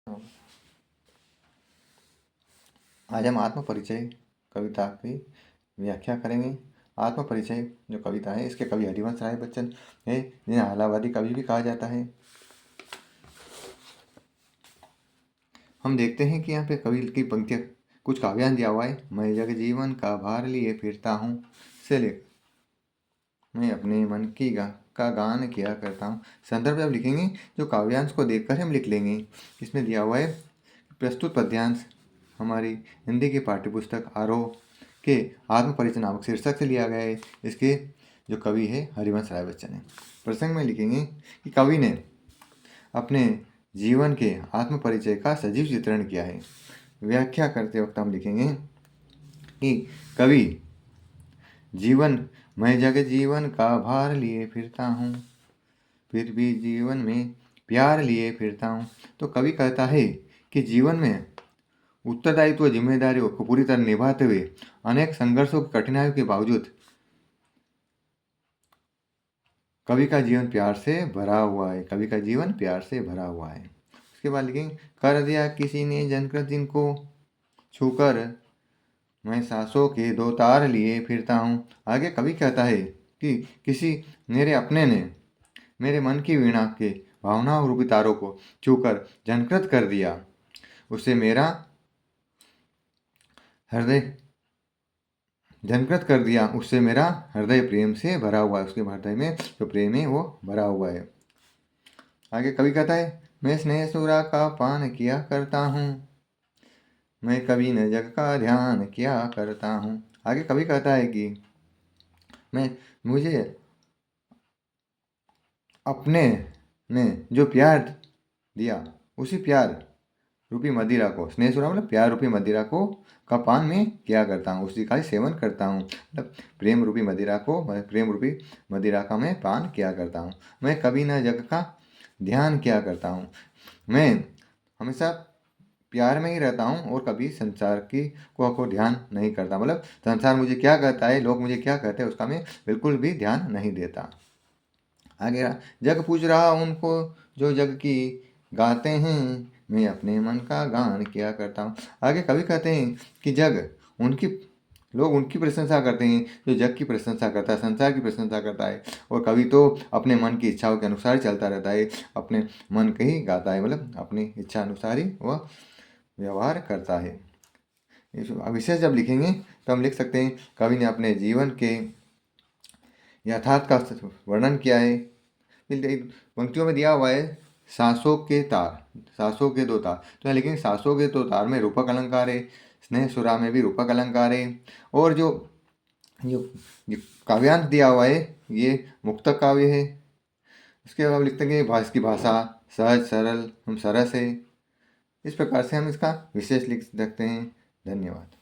आज हम आत्म परिचय कविता की व्याख्या करेंगे। आत्म परिचय जो कविता है, इसके कवि हरिवंश राय बच्चन है, जिन्हें इलाहाबादी कवि भी कहा जाता है। हम देखते हैं कि यहाँ पे कवि की पंक्तियाँ कुछ काव्यांश दिया हुआ है। मैं जग जीवन का भार लिए फिरता हूँ से लेकर मैं अपने मन की का गान किया करता हूँ। संदर्भ जब लिखेंगे जो काव्यांश को देखकर हम लिख लेंगे। इसमें दिया हुआ है प्रस्तुत पद्यांश हमारी हिंदी की पाठ्यपुस्तक आरोह के आत्म परिचय नामक शीर्षक से लिया गया है। इसके जो कवि है हरिवंश राय बच्चन है। प्रसंग में लिखेंगे कि कवि ने अपने जीवन के आत्म परिचय का सजीव चित्रण किया है। व्याख्या करते वक्त हम लिखेंगे कि कवि जीवन मैं जग जीवन का भार लिए फिरता हूँ, फिर भी जीवन में प्यार लिए फिरता हूँ। तो कवि कहता है कि जीवन में उत्तरदायित्व जिम्मेदारियों को पूरी तरह निभाते हुए अनेक संघर्षों की कठिनाइयों के बावजूद कवि का जीवन प्यार से भरा हुआ है। कवि का जीवन प्यार से भरा हुआ है। उसके बाद लिखेंगे कर दिया किसी ने जनकृत जिनको छूकर मैं सांसों के दो तार लिए फिरता हूँ। आगे कवि कहता है कि किसी मेरे अपने ने मेरे मन की वीणा के भावनाओं रूपी तारों को छूकर जनकृत कर दिया। उससे मेरा हृदय जनकृत कर दिया, उससे मेरा हृदय प्रेम से भरा हुआ है। उसके हृदय में जो प्रेम है वो भरा हुआ है। आगे कवि कहता है मैं स्नेह सुरा का पान किया करता हूँ, मैं कभी न जग का ध्यान किया करता हूँ। आगे कवि कहता है कि मुझे अपने ने जो प्यार दिया उसी प्यार रूपी मदिरा को, स्नेह सुरा मतलब प्यार रूपी मदिरा को का पान मैं किया करता हूँ, उसी का ही सेवन करता हूँ। मतलब प्रेम रूपी मदिरा को, प्रेम रूपी मदिरा का मैं पान किया करता हूँ। मैं कभी न जग का ध्यान किया करता हूँ, मैं हमेशा प्यार में ही रहता हूँ और कभी संसार की को ध्यान नहीं करता। मतलब संसार मुझे क्या कहता है, लोग मुझे क्या कहते हैं, उसका मैं बिल्कुल भी ध्यान नहीं देता। आगे जग पूज रहा उनको जो जग की गाते हैं, मैं अपने मन का गान किया करता हूँ। आगे कवि कहते हैं कि जग उनकी लोग उनकी प्रशंसा करते हैं जो जग की प्रशंसा करता है, संसार की प्रशंसा करता है। और कवि तो अपने मन की इच्छाओं के अनुसार चलता रहता है, अपने मन के ही गाता है, मतलब अपनी इच्छा अनुसार ही वह व्यवहार करता है। विशेष जब लिखेंगे तो हम लिख सकते हैं कवि ने अपने जीवन के यथार्थ का वर्णन किया है। पंक्तियों में दिया हुआ है सांसों के तार, सांसों के दो तार। तो यहाँ लेकिन सांसों के दो तार में रूपक अलंकार है, स्नेह सुरा में भी रूपक अलंकार है। और जो जो काव्यांश दिया हुआ है ये मुक्तक काव्य है। उसके बाद लिखते हैं कि इसकी भाषा सहज सरल हम सरस है। इस प्रकार से हम इसका विशेष लिख सकते हैं। धन्यवाद।